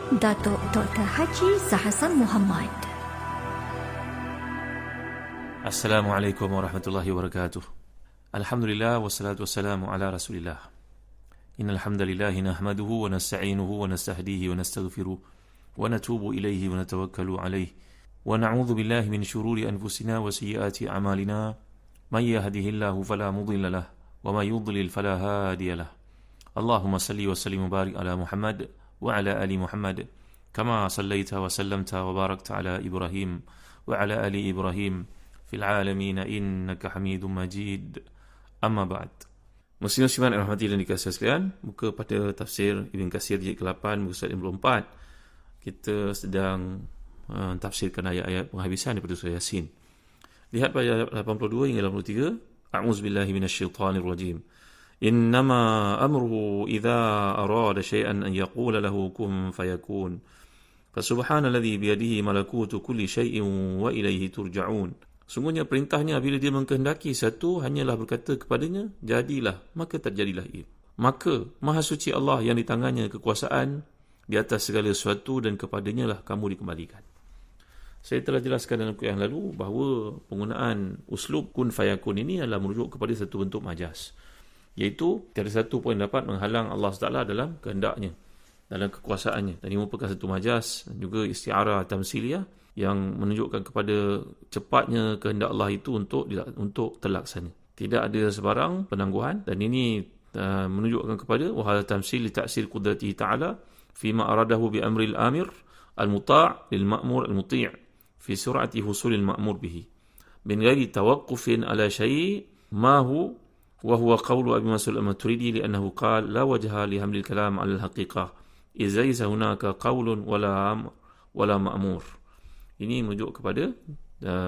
Datuk Dr. Haji Zahasan Muhammad. Assalamualaikum warahmatullahi wabarakatuh. Alhamdulillah wassalatu wassalamu ala Rasulillah. Innal hamdalillah nahmaduhu wa nasta'inuhu wa nastahdihi wa nastaghfiruh wa natubu ilayhi wa natawakkalu alayhi wa na'udzu billahi min shururi anfusina wa sayyiati a'malina. May yahdihillahu fala mudilla lahu wa may yudlil fala hadiya lahu. Allahumma salli wa sallim wa barik ala Muhammad wa ala ali Muhammad kama sallaita wa sallamta wa barakta ala Ibrahim wa ala ali Ibrahim fil alamin innaka Hamidum Majid. Amma ba'd. Muslim-muslimat yang rahmati dan dikasihi sekalian, muka pada tafsir Ibn Katsir jilid ke-8 muka surat 54. Kita sedang tafsirkan ayat-ayat penghabisan daripada surah Yasin. Lihat pada ayat 82 hingga 83. A'udzubillahi minasyaitonir rajim. Innama amruhu idza arada syai'an an yaqula lahu kun fayakun. Fasubhanalladzi biyadihi malakutu kulli syai'in wa ilaihi turja'un. Sungguhnya perintahnya bila dia mengkehendaki satu hanyalah berkata kepadanya jadilah, maka terjadilah ia. Maka maha suci Allah yang di tangannya kekuasaan di atas segala sesuatu dan kepadanya lah kamu dikembalikan. Saya telah jelaskan dalam kuliah yang lalu bahawa penggunaan uslub kun fayakun ini adalah merujuk kepada satu bentuk majas, iaitu tiada satu pun dapat menghalang Allah SWT dalam kehendaknya, dalam kekuasaannya. Dan ini merupakan satu majas dan juga isti'arah tamsiliyah yang menunjukkan kepada cepatnya kehendak Allah itu untuk terlaksana. Tidak ada sebarang penangguhan, dan ini menunjukkan kepada wahal tamsil li ta'sir qudratihi ta'ala fima aradahu bi amril amir al-muta' lil ma'mur al-muti' fi sur'ati husulil ma'mur bihi min ghairi tawaqqufin ala syai' ma hu wa huwa qawlu Abi Mansur al-Maturidi li'annahu qala la wajha li hamlil kalam 'ala al-haqiqah idza laysa hunaka qawlun wala ma'mur. Ini merujuk kepada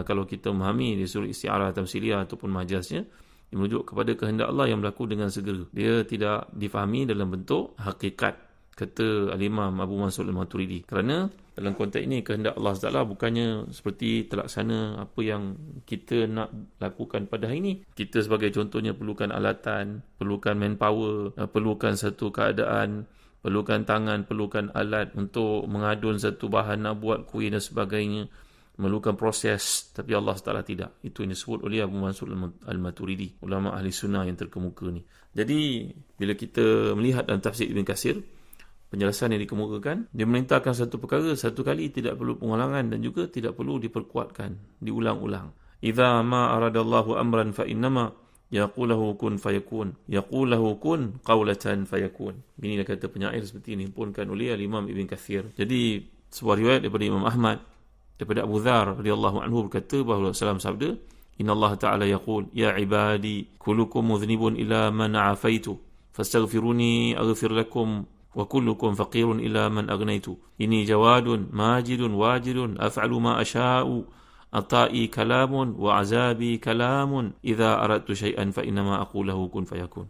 kalau kita memahami di surah isti'arah tamsiliyah ataupun majaznya, dia merujuk kepada kehendak Allah yang berlaku dengan segera. Dia tidak difahami dalam bentuk hakikat, kata Al-Imam Abu Mansur al-Maturidi. Kerana dalam konteks ini kehendak Allah SWT bukannya seperti terlaksana apa yang kita nak lakukan pada hari ini. Kita sebagai contohnya perlukan alatan, perlukan manpower, perlukan satu keadaan, perlukan tangan, perlukan alat untuk mengadun satu bahan, nak buat kuih dan sebagainya, memerlukan proses. Tapi Allah Ta'ala tidak. Itu yang disebut oleh Abu Mansur al-Maturidi, ulama ahli sunnah yang terkemuka ni. Jadi bila kita melihat dalam tafsir Ibn Katsir, penjelasan yang dikemukakan, dia memerintahkan satu perkara satu kali, tidak perlu pengulangan dan juga tidak perlu diperkuatkan, diulang-ulang. Idza ma aradallahu amran fa innama yaqulahu kun fayakun, yaqulahu kun qawlatan fayakun. Inilah kata penyair seperti ini dihimpun oleh Imam Ibn Katsir. Jadi sebuah riwayat daripada Imam Ahmad daripada Abu Dzar radhiyallahu anhu berkata bahawa Rasulullah sabda, innallaha ta'ala yaqul ya ibadi kullukum mudhnibun ila man afaitu fastaghfiruni aghfir lakum wa kullukum faqirun ila man aghnaitu. Ini jawadun majidun wajidun af'alu ma asha'u atai kalamun wa azabi kalamun idza aradtu syai'an fa innama aqulahu kun fayakun.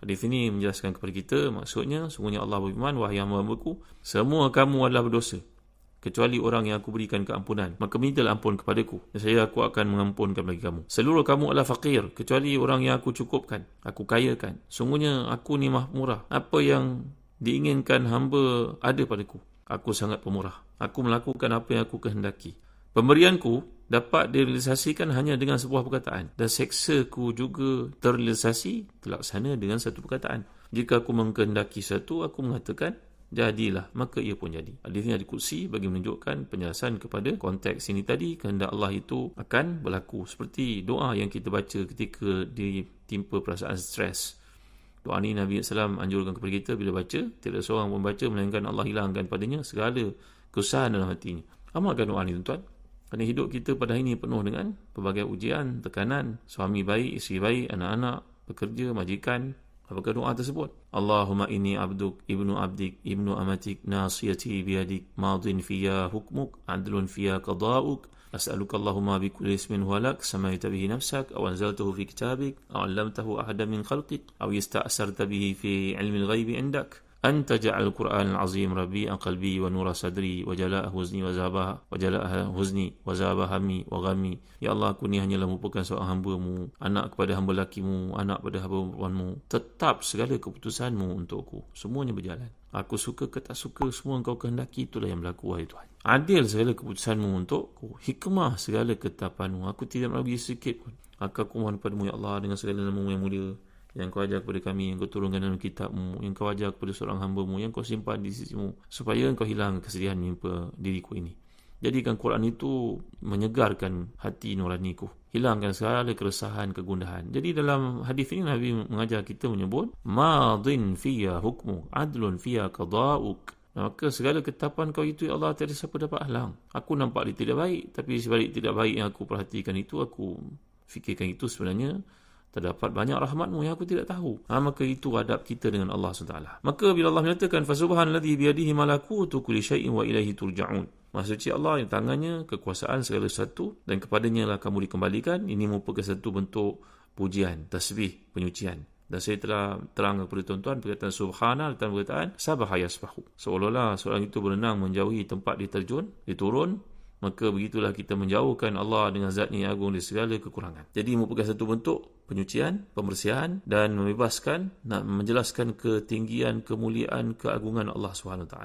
Hadis ini menjelaskan kepada kita, maksudnya sungguhnya Allah berfirman, wahai hamba-hambaku, semua kamu adalah berdosa kecuali orang yang aku berikan keampunan, maka mintalah ampun kepadaku dan aku akan mengampunkan bagi kamu. Seluruh kamu adalah fakir kecuali orang yang aku cukupkan, aku kayakan. Sungguhnya aku ni maha murah, apa yang diinginkan hamba ada padaku. Aku sangat pemurah, aku melakukan apa yang aku kehendaki. Pemberianku dapat direalisasikan hanya dengan sebuah perkataan, dan seksaku juga terrealisasi terlaksana dengan satu perkataan. Jika aku mengkehendaki satu, aku mengatakan jadilah, maka ia pun jadi. Hadis ini al-Qudsi bagi menunjukkan penjelasan kepada konteks ini tadi, kehendak Allah itu akan berlaku. Seperti doa yang kita baca ketika ditimpa perasaan stres. Doa ini Nabi SAW anjurkan kepada kita, bila baca, tidak seorang pun baca melainkan Allah hilangkan padanya segala kesusahan dalam hatinya. Amalkan doa ini tuan-tuan. Kerana hidup kita pada hari ini penuh dengan pelbagai ujian, tekanan, suami baik, isteri baik, anak-anak, pekerja, majikan. Apakah doa tersebut? Allahumma inni abduk, ibnu abdik, ibnu amatik, nasiyati biyadik, madin fiya hukmuk, adlun fiya qada'uk. As'aluka Allahumma bi kulli ismin huwa lak, samaita bihi nafsak, aw anzaltahu fi kitabik, aw 'allamtahu ahadan min khalqik, aw ista'sarta bihi fi 'ilmi al-ghaibi 'indak. Anta ja'al Qur'an al-azim rabi'a qalbi wa nura sadri wa jala'a huzni wa zabah hammi wa ghammi. Ya Allah, aku ni hanyalah merupakan seorang hamba-Mu, anak kepada hamba laki-Mu, anak pada hamba perempuan-Mu. Tetap segala keputusan-Mu untukku, semuanya berjalan. Aku suka ke tak suka, semua Engkau kehendaki, itulah yang berlaku, wahai Tuhan. Adil segala keputusanmu untukku, hikmah segala ketetapanmu. Aku tidak melalui sedikit pun. Aku mohon padamu, ya Allah, dengan segala nama-Mu yang mulia, yang Kau ajar kepada kami, yang Kau turunkan dalam kitab-Mu, yang Kau ajar kepada seorang hamba-Mu, yang Kau simpan di sisi-Mu, supaya Engkau hilang kesedihan menimpa diriku ini. Jadikan Quran itu menyegarkan hati nuraniku, hilangkan segala keresahan, kegundahan. Jadi dalam hadis ini Nabi mengajar kita menyebut madin fiya hukmu, adlun fiya qada'uk. Maka segala ketetapan Kau itu, ya Allah, tiada siapa dapat halang. Aku nampak dia tidak baik, tapi sebalik tidak baik yang aku perhatikan itu, aku fikirkan itu sebenarnya terdapat banyak rahmat-Mu yang aku tidak tahu. Maka itu adab kita dengan Allah SWT. Maka bila Allah menyatakan fasubhanalladzi biyadihi malakutu kulli syai'in wa ilaihi turja'un, Maha suci Allah yang tangannya kekuasaan segala sesuatu dan kepadanya lah kamu dikembalikan. Ini merupakan satu bentuk pujian, tasbih, penyucian. Dan saya telah terang kepada tuan-tuan perkataan subhana dan perkataan sabaha yasbahu. Seolah-olah seorang itu berenang menjauhi tempat dia terjun, dia turun, maka begitulah kita menjauhkan Allah dengan zat-Nya yang agung dari segala kekurangan. Jadi merupakan satu bentuk penyucian, pembersihan dan membebaskan, nak menjelaskan ketinggian, kemuliaan, keagungan Allah SWT.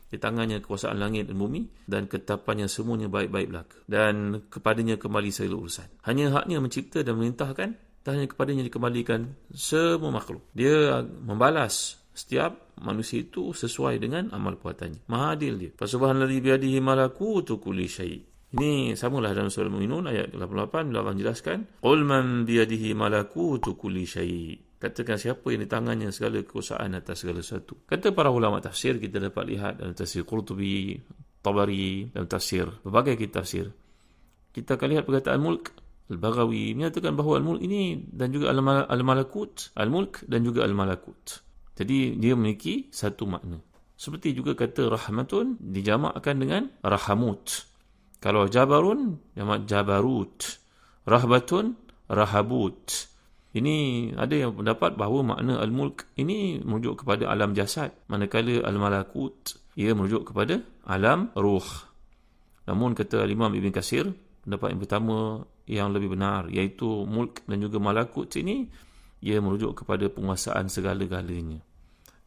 Di tangannya kekuasaan langit dan bumi, dan ketetapannya semuanya baik-baik belaka. Dan kepadanya kembali segala urusan. Hanya haknya mencipta dan memerintahkan, tak hanya kepadanya dikembalikan semua makhluk. Dia membalas setiap manusia itu sesuai dengan amal perbuatannya. Maha adil dia. Fasubhanalladzi biyadihi malakutu kulli syai'. Ini samalah dalam surah Al-Mu'minun ayat 88 bila Allah menjelaskan, qul man biyadihi malakutu kulli syai'. Katakan siapa yang di tangannya segala kekuasaan atas segala sesuatu. Kata para ulama tafsir, kita dapat lihat dalam tafsir Qurtubi, Tabari, dalam tafsir berbagai kitab tafsir, kita akan lihat perkataan mulk. Al-Baghawi menyatakan bahawa al-mulk ini dan juga al-malakut, al-mulk dan juga al-malakut. Jadi dia memiliki satu makna. Seperti juga kata rahmatun dijamakkan dengan rahamut. Kalau jabarun, jamak jabarut. Rahbatun, rahabut. Ini ada yang pendapat bahawa makna al-mulk ini merujuk kepada alam jasad, manakala al-malakut ia merujuk kepada alam ruh. Namun kata Imam Ibn Katsir, pendapat yang pertama yang lebih benar, iaitu mulk dan juga malakut ini ia merujuk kepada penguasaan segala-galanya.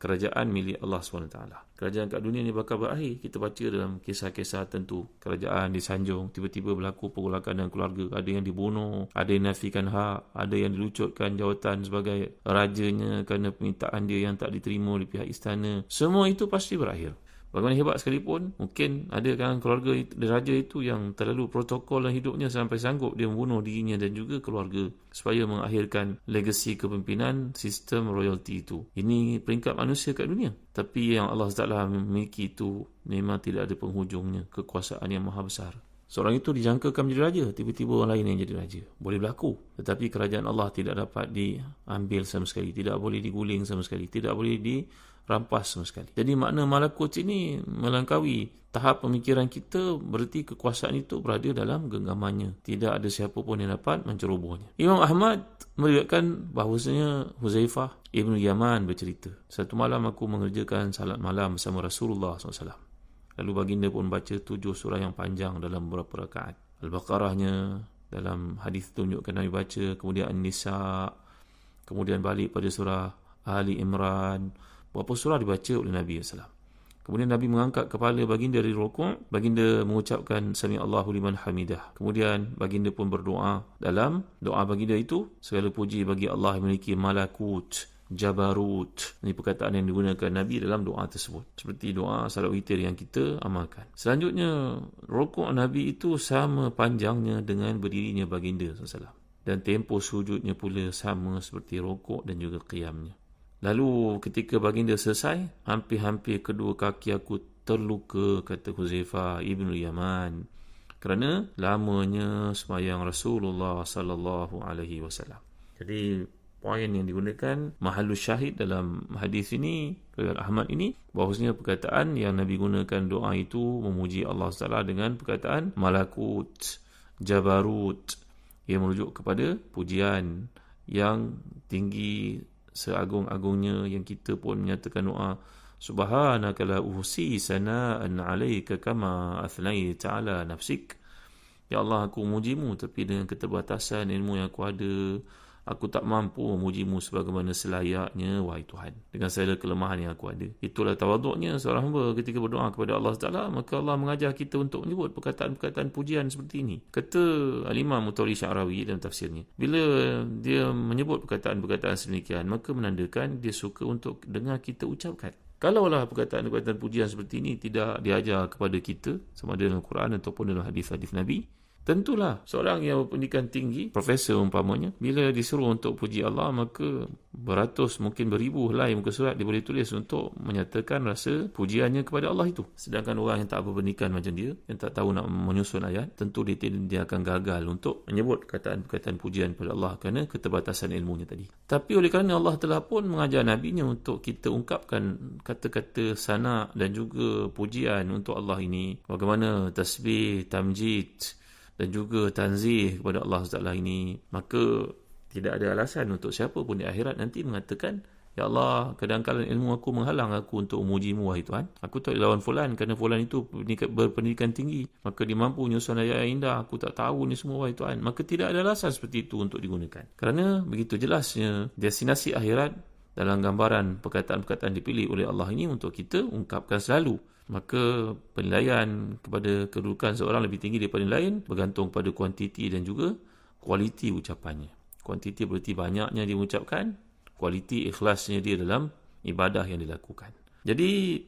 Kerajaan milik Allah SWT. Kerajaan kat dunia ni bakal berakhir. Kita baca dalam kisah-kisah tentu. Kerajaan disanjung, tiba-tiba berlaku pergolakan dalam keluarga. Ada yang dibunuh, ada yang nafikan hak, ada yang dilucutkan jawatan sebagai rajanya kerana permintaan dia yang tak diterima di pihak istana. Semua itu pasti berakhir. Bagaimana hebat sekalipun, mungkin ada kan keluarga raja itu yang terlalu protokol dalam hidupnya sampai sanggup dia membunuh dirinya dan juga keluarga supaya mengakhirkan legasi kepimpinan sistem royalty itu. Ini peringkat manusia kat dunia. Tapi yang Allah SWT memiliki itu memang tidak ada penghujungnya, kekuasaan yang maha besar. Seorang itu dijangkakan menjadi raja, tiba-tiba orang lain yang jadi raja. Boleh berlaku. Tetapi kerajaan Allah tidak dapat diambil sama sekali, tidak boleh diguling sama sekali, tidak boleh dirampas sama sekali. Jadi makna malakut ini melangkaui tahap pemikiran kita, berarti kekuasaan itu berada dalam genggamannya. Tidak ada siapa pun yang dapat mencerobohnya. Imam Ahmad meriwayatkan bahawasanya Huzaifah Ibn Yaman bercerita, satu malam aku mengerjakan salat malam bersama Rasulullah SAW. Lalu baginda pun baca 7 surah yang panjang dalam beberapa rakaat. Al-Baqarahnya dalam hadis tunjukkan Nabi baca, kemudian An-Nisa, kemudian balik pada surah Ali Imran. Berapa surah dibaca oleh Nabi SAW. Kemudian Nabi mengangkat kepala baginda dari rukuk. Baginda mengucapkan Sami Allahu liman hamidah. Kemudian baginda pun berdoa. Dalam doa baginda itu, segala puji bagi Allah yang memiliki malakut, jabarut. Ini perkataan yang digunakan Nabi dalam doa tersebut. Seperti doa salat witir yang kita amalkan. Selanjutnya, rukuk Nabi itu sama panjangnya dengan berdirinya baginda SAW. Dan tempoh sujudnya pula sama seperti rukuk dan juga qiyamnya. Lalu ketika baginda selesai, hampir-hampir kedua kaki aku terluka, kata Huzaifah Ibn Yaman, kerana lamanya sembahyang Rasulullah sallallahu alaihi wasallam. Jadi poin yang digunakan mahallus syahid dalam hadis ini, riwayat Ahmad ini, bahawasanya perkataan yang Nabi gunakan doa itu memuji Allah Taala dengan perkataan malakut, jabarut, yang merujuk kepada pujian yang tinggi seagung-agungnya, yang kita pun menyatakan doa subhanaka la uhsi sana'an 'alaika kama athnaita 'ala nafsik. Ya Allah, aku memujimu tapi dengan keterbatasan ilmu yang aku ada, Aku tak mampu memujimu sebagaimana selayaknya, wahai Tuhan, dengan segala kelemahan yang aku ada. Itulah tawaduknya seorang hamba ketika berdoa kepada Allah Taala. Maka Allah mengajar kita untuk menyebut perkataan-perkataan pujian seperti ini. Kata Al-Imam Mutawalli Sya'rawi dalam tafsirnya, bila dia menyebut perkataan-perkataan sedemikian, maka menandakan dia suka untuk dengar kita ucapkan. Kalaulah perkataan-perkataan pujian seperti ini tidak diajar kepada kita, sama ada dalam Quran ataupun dalam hadis-hadis Nabi, tentulah seorang yang berpendidikan tinggi, profesor umpamanya, bila disuruh untuk puji Allah, maka beratus, mungkin beribu helai muka surat dia boleh tulis untuk menyatakan rasa pujiannya kepada Allah itu. Sedangkan orang yang tak berpendidikan macam dia, yang tak tahu nak menyusun ayat, tentu dia akan gagal untuk menyebut perkataan-perkataan pujian kepada Allah kerana keterbatasan ilmunya tadi. Tapi oleh kerana Allah telah pun mengajar Nabi-Nya untuk kita ungkapkan kata-kata sana dan juga pujian untuk Allah ini, bagaimana tasbih, tamjid dan juga tanzih kepada Allah Taala ini, maka tidak ada alasan untuk siapa pun di akhirat nanti mengatakan, ya Allah, kadang-kadang ilmu aku menghalang aku untuk memujimu, wahai Tuhan. Aku tak lawan fulan kerana fulan itu berpendidikan tinggi, maka dia mampu menyusun ayat yang indah, aku tak tahu ni semua, wahai Tuhan. Maka tidak ada alasan seperti itu untuk digunakan, kerana begitu jelasnya destinasi akhirat dalam gambaran perkataan-perkataan dipilih oleh Allah ini untuk kita ungkapkan selalu. Maka penilaian kepada kedudukan seorang lebih tinggi daripada yang lain bergantung pada kuantiti dan juga kualiti ucapannya. Kuantiti berarti banyaknya dia mengucapkan, kualiti ikhlasnya dia dalam ibadah yang dilakukan. Jadi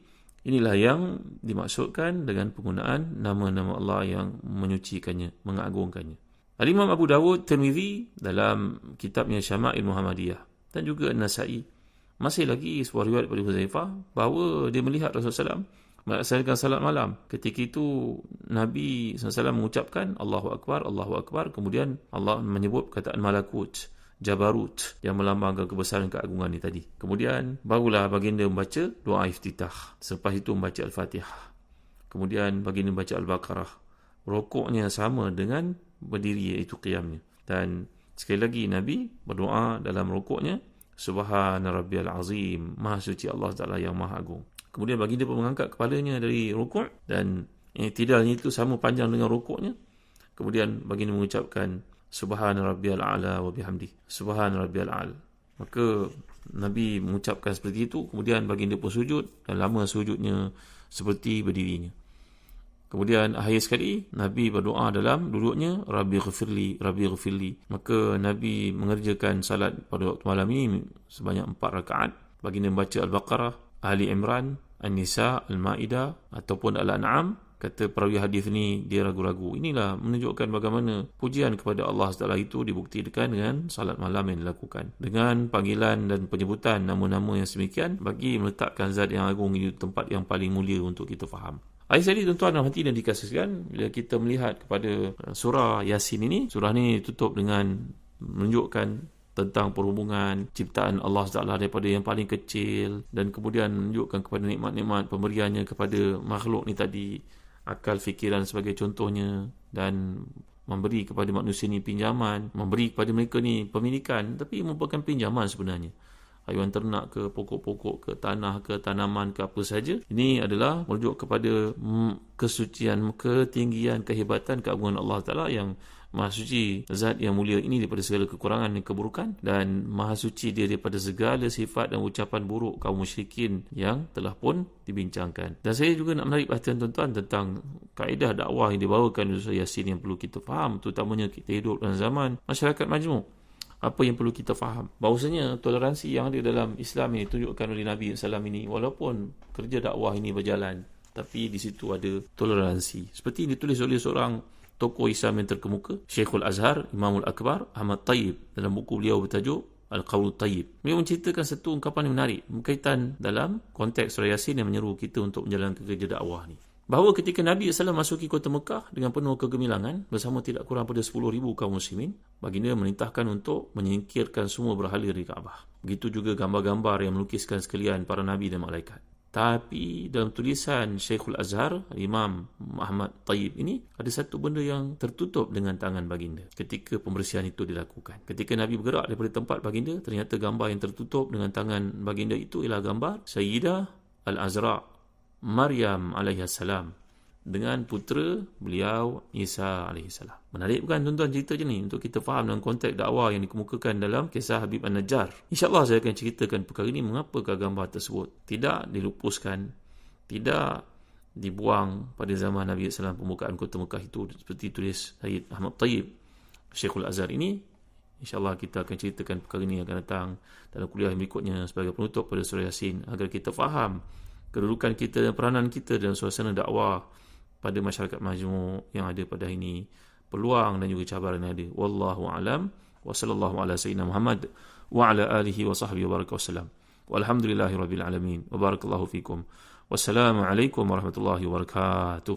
inilah yang dimaksudkan dengan penggunaan nama-nama Allah yang menyucikannya, mengagungkannya. Al-Imam Abu Dawud Tirmizi dalam kitabnya Syama'il Muhammadiyah dan juga An-Nasa'i, masih lagi sebuah riwayat daripada Huzaifah bahawa dia melihat Rasulullah SAW melaksanakan salat malam. Ketika itu Nabi SAW mengucapkan Allahu Akbar, Allahu Akbar. Kemudian Allah menyebut perkataan malakut, jabarut, yang melambangkan kebesaran keagungan ini tadi. Kemudian barulah baginda membaca doa iftitah. Selepas itu membaca Al-Fatihah. Kemudian baginda membaca Al-Baqarah. Rukuknya sama dengan berdiri, iaitu qiyamnya. Dan sekali lagi Nabi berdoa dalam rukuknya, Subhana Rabbiyal Azim, Maha suci Allah Ta'ala yang Maha Agung. Kemudian baginda pun mengangkat kepalanya dari rukuk dan i'tidalnya itu sama panjang dengan rukuknya. Kemudian baginda mengucapkan Subhana Rabbiyal A'la wa bihamdi, Subhana Rabbiyal A'la. Maka Nabi mengucapkan seperti itu. Kemudian baginda pun sujud dan lama sujudnya seperti berdirinya. Kemudian akhir sekali Nabi berdoa dalam duduknya, Rabbi ghafirli, Rabbi ghafirli. Maka Nabi mengerjakan salat pada waktu malam ini sebanyak 4 rakaat. Baginda membaca Al-Baqarah, Ali Imran, An-Nisa, Al-Ma'idah ataupun Al-An'am. Kata perawi hadis ni dia ragu-ragu. Inilah menunjukkan bagaimana pujian kepada Allah Taala itu dibuktikan dengan salat malam yang dilakukan, dengan panggilan dan penyebutan nama-nama yang sedemikian bagi meletakkan zat yang agung di tempat yang paling mulia untuk kita faham. Ayat tadi tuan-tuan dan hati dan dikasihkan, bila kita melihat kepada surah Yasin ini, surah ini tutup dengan menunjukkan tentang perhubungan ciptaan Allah Taala daripada yang paling kecil, dan kemudian menunjukkan kepada nikmat-nikmat pemberiannya kepada makhluk ni tadi, akal fikiran sebagai contohnya, dan memberi kepada manusia ni pinjaman, memberi kepada mereka ni pemilikan, tapi merupakan pinjaman sebenarnya. Haiwan ternak ke, pokok-pokok ke, tanah ke, tanaman ke, apa saja. Ini adalah merujuk kepada kesucian, ketinggian, kehebatan, keagungan Allah Ta'ala yang Maha suci, zat yang mulia ini daripada segala kekurangan dan keburukan, dan Maha suci dia daripada segala sifat dan ucapan buruk kaum musyrikin yang telah pun dibincangkan. Dan saya juga nak menarik perhatian tuan-tuan tentang kaedah dakwah yang dibawakan oleh Surah Yasin yang perlu kita faham, terutamanya kita hidup dalam zaman masyarakat majmuk. Apa yang perlu kita faham? Bahawasanya toleransi yang ada dalam Islam ini ditunjukkan oleh Nabi SAW ini, walaupun kerja dakwah ini berjalan, tapi di situ ada toleransi. Seperti yang ditulis oleh seorang tokoh Islam yang terkemuka, Syekhul Azhar, Imamul Akbar, Ahmad Tayyib, dalam buku beliau bertajuk Al-Qawlul Tayyib. Beliau menceritakan satu ungkapan yang menarik berkaitan dalam konteks Surah Yasin yang menyeru kita untuk menjalankan kerja dakwah ni. Bahawa ketika Nabi SAW masuki kota Mekah dengan penuh kegemilangan bersama tidak kurang pada 10,000 kaum muslimin, baginda memerintahkan untuk menyingkirkan semua berhala dari Kaabah. Begitu juga gambar-gambar yang melukiskan sekalian para nabi dan malaikat. Tapi dalam tulisan Syekhul Azhar, Imam Ahmad Tayyib ini, ada satu benda yang tertutup dengan tangan baginda ketika pembersihan itu dilakukan. Ketika Nabi bergerak daripada tempat baginda, ternyata gambar yang tertutup dengan tangan baginda itu ialah gambar Sayyidah Al-Azra, Maryam alaihissalam, dengan putera beliau Isa alaihissalam. Menarik bukan tuan-tuan cerita je ni untuk kita faham dalam konteks dakwah yang dikemukakan dalam kisah Habib An-Najjar. InsyaAllah saya akan ceritakan perkara ini, mengapakah gambar tersebut tidak dilupuskan, tidak dibuang pada zaman Nabi SAW pembukaan kota Mekah itu, seperti tulis Syed Ahmad Tayyib Syekhul Azhar ini. InsyaAllah kita akan ceritakan perkara ini akan datang dalam kuliah berikutnya sebagai penutup pada surah Yasin, agar kita faham kedudukan kita dan peranan kita dalam suasana dakwah pada masyarakat majmuk yang ada pada hari ini, peluang dan juga cabaran yang ada. Wallahu a'lam wa sallallahu ala sayyidina Muhammad wa ala alihi wa sahbihi wa baraka wasallam. Walhamdulillahirabbil alamin wa barakallahu fikum. Wassalamu alaikum warahmatullahi wabarakatuh.